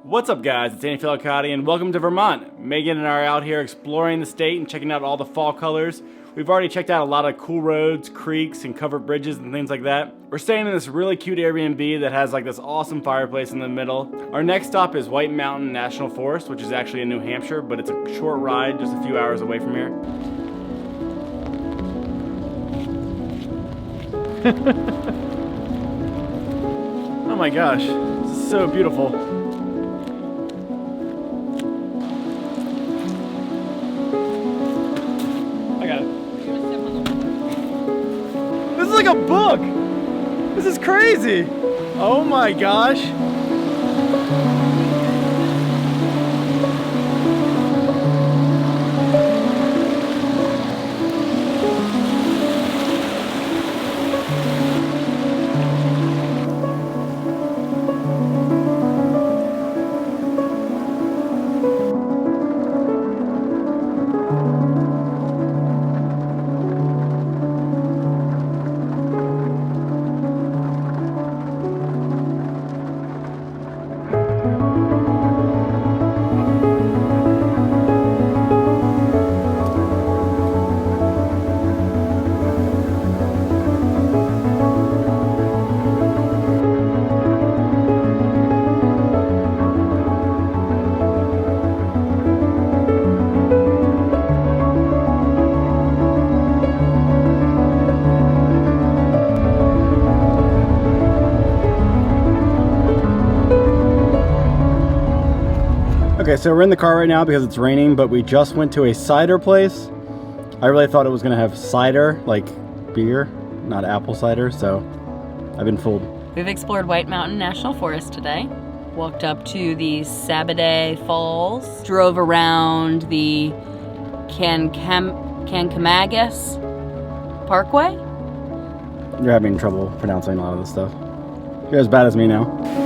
What's up, guys? It's Danny Filicati and welcome to Vermont. Megan and I are out here exploring the state and checking out all the fall colors. We've already checked out a lot of cool roads, creeks, and covered bridges and things like that. We're staying in this really cute Airbnb that has like this awesome fireplace in the middle. Our next stop is White Mountain National Forest, which is actually in New Hampshire, but it's a short ride, just a few hours away from here. Oh my gosh, this is so beautiful. This is like a book. This is crazy. Oh my gosh. Okay, so we're in the car right now because it's raining, but we just went to a cider place. I really thought it was gonna have cider, like beer, not apple cider, so I've been fooled. We've explored White Mountain National Forest today. Walked up to the Sabaday Falls, drove around the Kancamagus Parkway. You're having trouble pronouncing a lot of this stuff. You're as bad as me now.